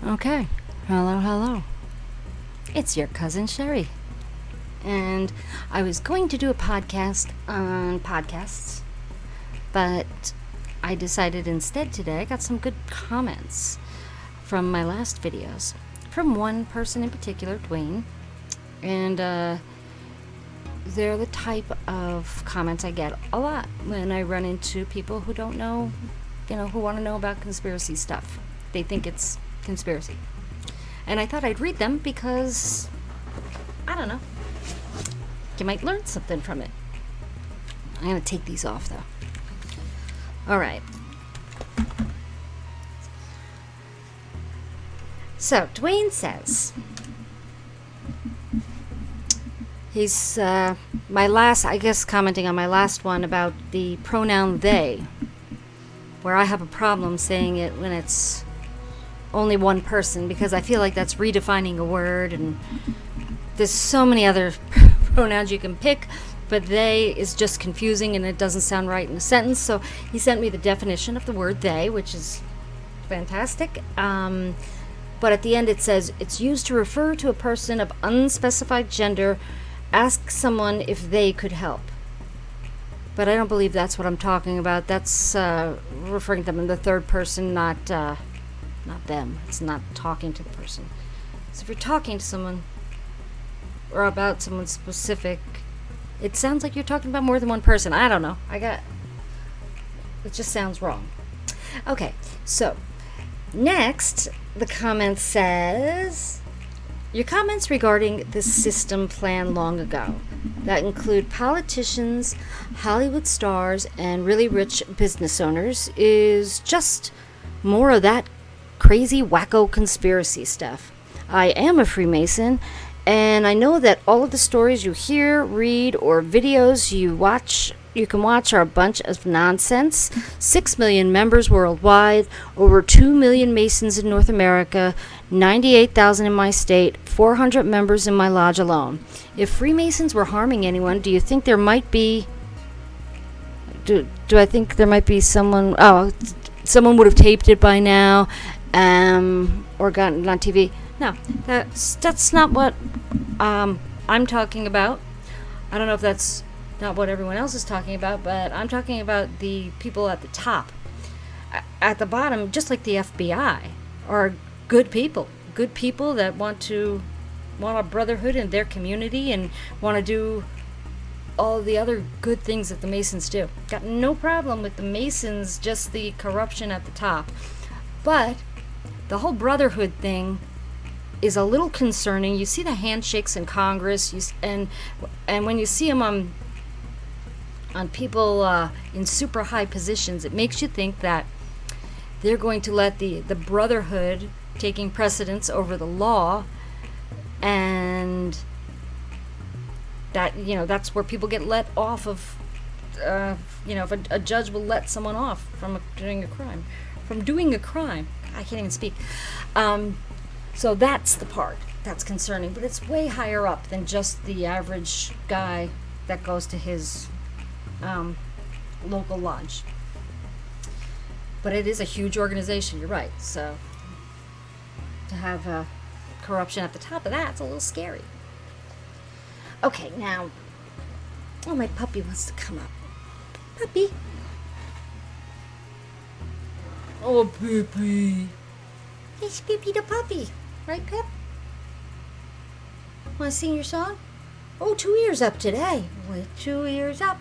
Okay. Hello, hello. It's your cousin Sherry. And I was going to do a podcast on podcasts, but I decided instead today I got some good comments from my last videos. From one person in particular, Dwayne. And they're the type of comments I get a lot when I run into people who don't know, who want to know about conspiracy stuff. They think it's conspiracy. And I thought I'd read them because, I don't know, you might learn something from it. I'm going to take these off though. All right. So, Dwayne says, he's commenting on my last one about the pronoun they, where I have a problem saying it when it's only one person, because I feel like that's redefining a word, and there's so many other pronouns you can pick, but they is just confusing and it doesn't sound right in a sentence. So he sent me the definition of the word they, which is fantastic. But at the end it says, it's used to refer to a person of unspecified gender. Ask someone if they could help. But I don't believe that's what I'm talking about. That's referring to them in the third person, not them. It's not talking to the person. So if you're talking to someone or about someone specific, it sounds like you're talking about more than one person. I don't know. It just sounds wrong. Okay, so next, the comment says, your comments regarding the system plan long ago that include politicians, Hollywood stars, and really rich business owners is just more of that crazy wacko conspiracy stuff. I am a Freemason, and I know that all of the stories you hear, read, or videos you can watch are a bunch of nonsense. 6 million members worldwide, over 2 million Masons in North America, 98,000 in my state, 400 members in my lodge alone. If Freemasons were harming anyone, do you think there might be... Do I think there might be someone... Oh, someone would have taped it by now, or gotten it on TV. No, that's not what I'm talking about. I don't know if that's not what everyone else is talking about, but I'm talking about the people at the top. At the bottom, just like the FBI, are good people that want a brotherhood in their community and want to do all the other good things that the Masons do. Got no problem with the Masons, just the corruption at the top. But the whole brotherhood thing is a little concerning. You see the handshakes in Congress, and when you see them on people in super high positions, it makes you think that they're going to let the brotherhood taking precedence over the law, and that that's where people get let off of. If a judge will let someone off from doing a crime. I can't even speak. So that's the part that's concerning, but it's way higher up than just the average guy that goes to his local lodge. But it is a huge organization, you're right. So to have corruption at the top of that's a little scary. Okay, now, my puppy wants to come up. Puppy. Oh, Pippi. It's Pippi the puppy. Right, Pip? Want to sing your song? Oh, 2 ears up today. With 2 ears up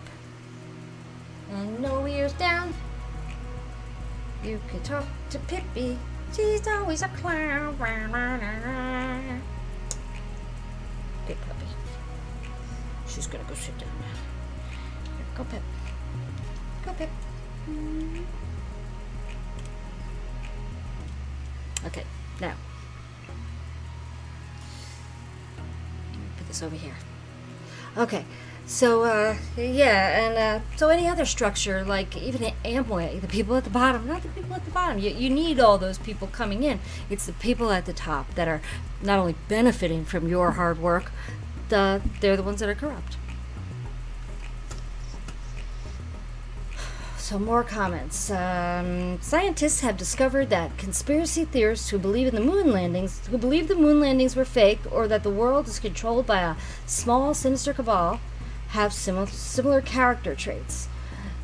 and no ears down, you can talk to Pippi. She's always a clown. Good puppy. She's gonna go sit down now. Here, go, Pip. Go, Pip. Okay, now put this over here. Okay, so so any other structure, like even Amway, the people at the bottom, not the people at the bottom. You need all those people coming in. It's the people at the top that are not only benefiting from your hard work, they're the ones that are corrupt. So more comments. Scientists have discovered that conspiracy theorists who believe the moon landings were fake, or that the world is controlled by a small, sinister cabal, have similar character traits.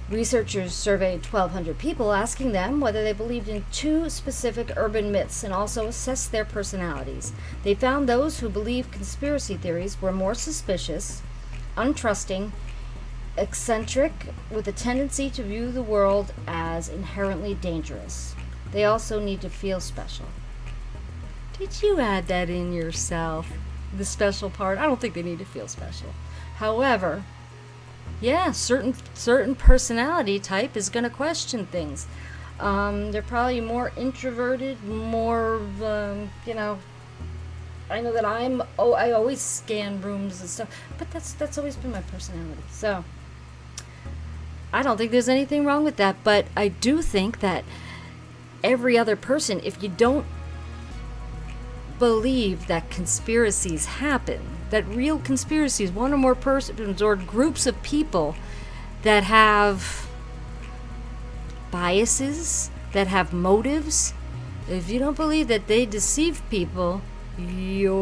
Researchers surveyed 1,200 people, asking them whether they believed in 2 specific urban myths and also assessed their personalities. They found those who believed conspiracy theories were more suspicious, untrusting, eccentric, with a tendency to view the world as inherently dangerous. They also need to feel special. Did you add that in yourself? The special part? I don't think they need to feel special. However, yeah, certain personality type is going to question things. They're probably more introverted, more, I know that I always scan rooms and stuff, but that's always been my personality. So, I don't think there's anything wrong with that, but I do think that every other person, if you don't believe that conspiracies happen, that real conspiracies, one or more persons or groups of people that have biases, that have motives, if you don't believe that they deceive people, you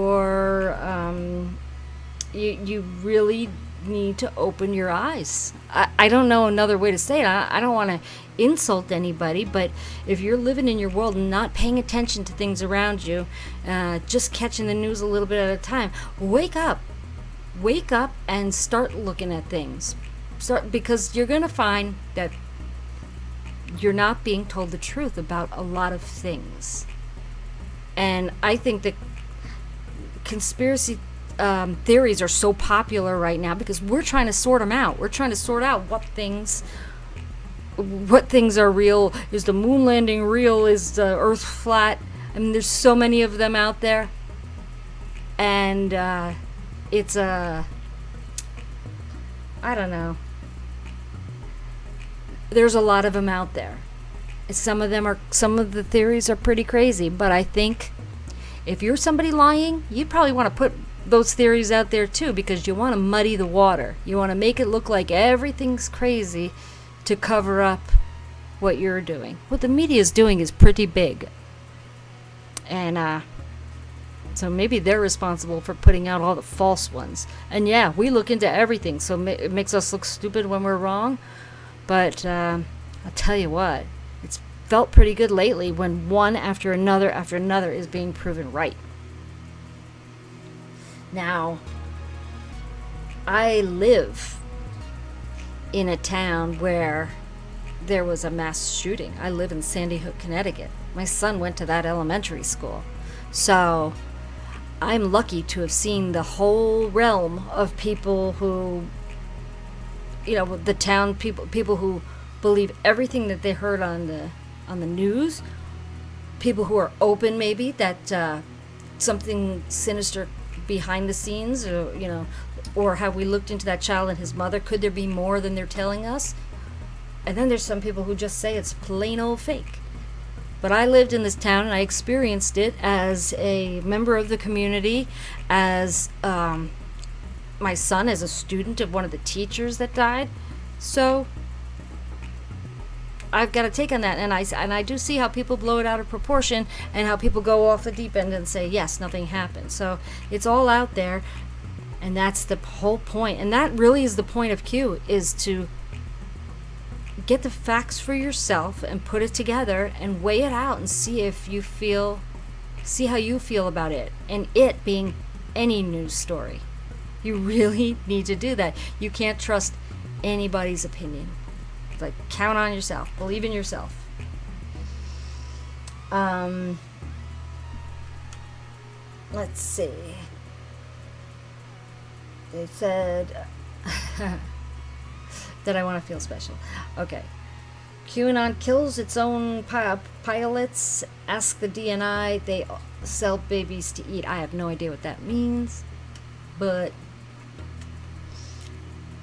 really need to open your eyes. I don't know another way to say it. I don't want to insult anybody, but if you're living in your world and not paying attention to things around you, just catching the news a little bit at a time, wake up and start looking at things. Because you're going to find that you're not being told the truth about a lot of things. And I think that conspiracy theories are so popular right now because we're trying to sort them out. We're trying to sort out what things are real. Is the moon landing real? Is the earth flat? I mean, there's so many of them out there. And it's I don't know. There's a lot of them out there. Some of the theories are pretty crazy, but I think if you're somebody lying, you probably want to put those theories out there too, because you want to muddy the water. You want to make it look like everything's crazy to cover up what you're doing. What the media is doing is pretty big. And so maybe they're responsible for putting out all the false ones. And yeah, we look into everything, so it makes us look stupid when we're wrong. But I'll tell you what, it's felt pretty good lately when one after another is being proven right. Now, I live in a town where there was a mass shooting. I live in Sandy Hook, Connecticut. My son went to that elementary school. So I'm lucky to have seen the whole realm of people who, the town people who believe everything that they heard on the news, people who are open maybe that something sinister behind the scenes, or have we looked into that child and his mother? Could there be more than they're telling us? And then there's some people who just say it's plain old fake. But I lived in this town and I experienced it as a member of the community, as my son, as a student of one of the teachers that died. So I've got to take on that, and I do see how people blow it out of proportion and how people go off the deep end and say, yes, nothing happened. So it's all out there, and that's the whole point. And that really is the point of Q, is to get the facts for yourself and put it together and weigh it out and see how you feel about it. And it being any news story. You really need to do that. You can't trust anybody's opinion. Like, count on yourself. Believe in yourself. Let's see. They said that I want to feel special. Okay. Qanon kills its own pilots. Ask the DNI. They sell babies to eat. I have no idea what that means. But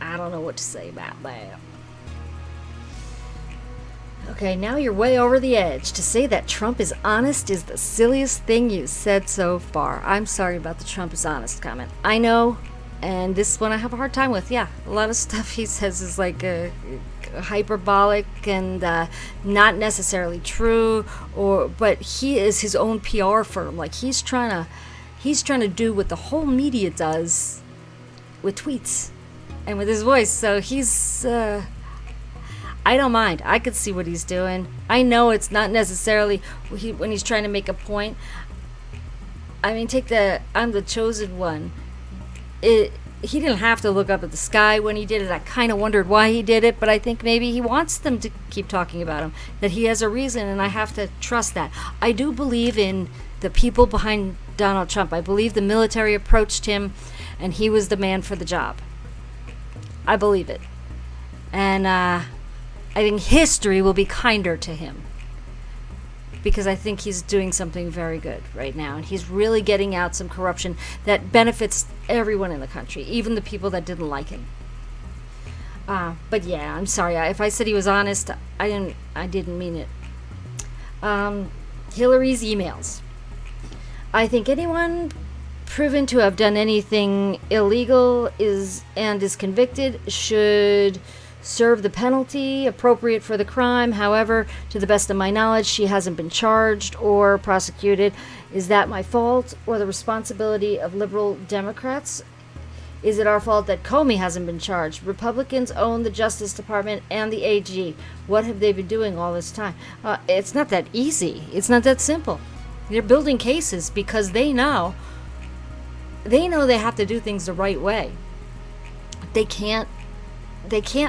I don't know what to say about that. Okay, now you're way over the edge. To say that Trump is honest is the silliest thing you've said so far. I'm sorry about the Trump is honest comment. I know And this one I have a hard time with. Yeah, a lot of stuff he says is like hyperbolic and not necessarily true, but he is his own PR firm. Like he's trying to do what the whole media does with tweets and with his voice. So he's I don't mind. I could see what he's doing. I know it's not necessarily when he's trying to make a point. I mean, take I'm the chosen one. He didn't have to look up at the sky when he did it. I kind of wondered why he did it, but I think maybe he wants them to keep talking about him, that he has a reason, and I have to trust that. I do believe in the people behind Donald Trump. I believe the military approached him, and he was the man for the job. I believe it. And I think history will be kinder to him, because I think he's doing something very good right now. And he's really getting out some corruption that benefits everyone in the country, even the people that didn't like him. But yeah, I'm sorry. If I said he was honest, I didn't mean it. Hillary's emails. I think anyone proven to have done anything illegal is convicted should serve the penalty appropriate for the crime. However, to the best of my knowledge, she hasn't been charged or prosecuted. Is that my fault or the responsibility of liberal Democrats? Is it our fault that Comey hasn't been charged? Republicans own the Justice Department and the AG. What have they been doing all this time? It's not that easy. It's not that simple. They're building cases because they know they have to do things the right way. They can't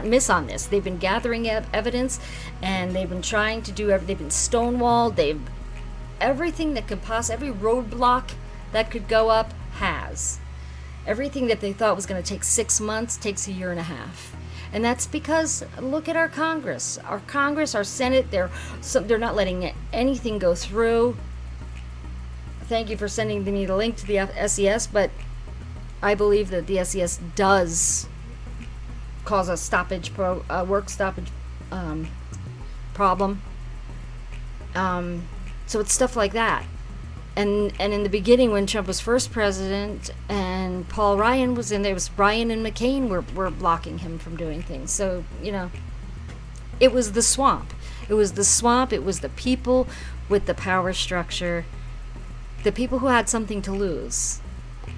miss on this. They've been gathering evidence, and they've been trying to do they've been stonewalled. Everything that could every roadblock that could go up has. Everything that they thought was going to take 6 months takes a year and a half. And that's because look at our Congress. Our Congress, our Senate, they're not letting anything go through. Thank you for sending me the link to the SES, but I believe that the SES does cause a work stoppage problem. So it's stuff like that. And in the beginning, when Trump was first president and Paul Ryan was in there, it was Ryan and McCain were blocking him from doing things. So, it was the swamp. It was the swamp. It was the people with the power structure. The people who had something to lose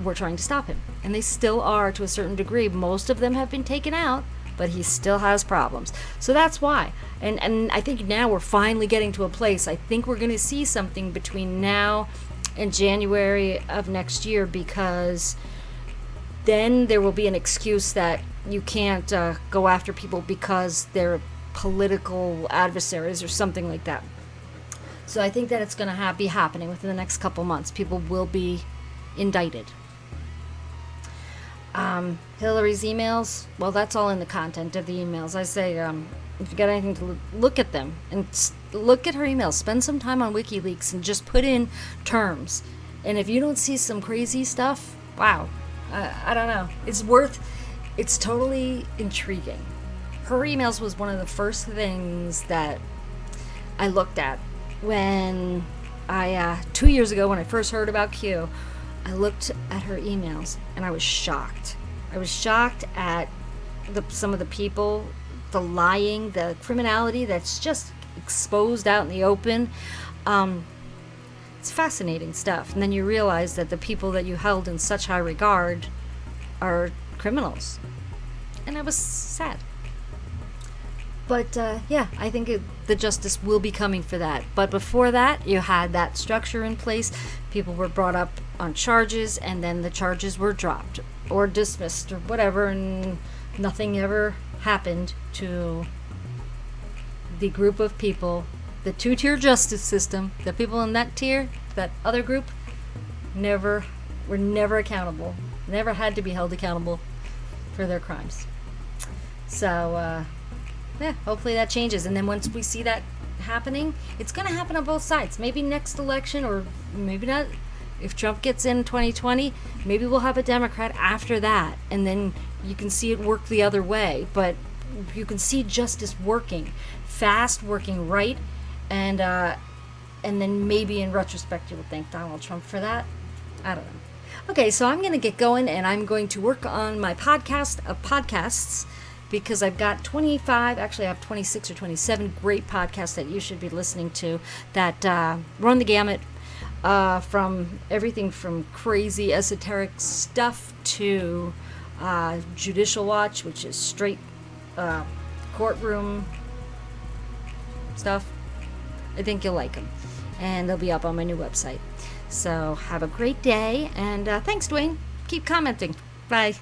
were trying to stop him. And they still are to a certain degree. Most of them have been taken out, but he still has problems. So that's why. And I think now we're finally getting to a place. I think we're going to see something between now and January of next year, because then there will be an excuse that you can't go after people because they're political adversaries or something like that. So I think that it's going to be happening within the next couple months. People will be indicted. Hillary's emails, well, that's all in the content of the emails. I say, if you got anything to look at them and look at her emails. Spend some time on WikiLeaks and just put in terms. And if you don't see some crazy stuff, wow, I don't know. It's totally intriguing. Her emails was one of the first things that I looked at when 2 years ago when I first heard about Q. I looked at her emails and I was shocked. I was shocked at some of the people, the lying, the criminality that's just exposed out in the open. It's fascinating stuff. And then you realize that the people that you held in such high regard are criminals. And I was sad. But yeah, I think the justice will be coming for that. But before that, you had that structure in place. People were brought up on charges, and then the charges were dropped or dismissed or whatever, and nothing ever happened to the group of people, the two-tier justice system. The people in that tier, that other group, were never accountable, never had to be held accountable for their crimes. So, yeah, hopefully that changes. And then once we see that happening, it's going to happen on both sides. Maybe next election, or maybe not. If Trump gets in 2020, maybe we'll have a Democrat after that. And then you can see it work the other way. But you can see justice working, fast, working right. And then maybe in retrospect, you will thank Donald Trump for that. I don't know. Okay, so I'm going to get going and I'm going to work on my podcast of podcasts because I've got 25, actually I have 26 or 27 great podcasts that you should be listening to that run the gamut from everything from crazy esoteric stuff to Judicial Watch, which is straight courtroom stuff. I think you'll like them. And they'll be up on my new website. So have a great day, and thanks, Dwayne. Keep commenting. Bye.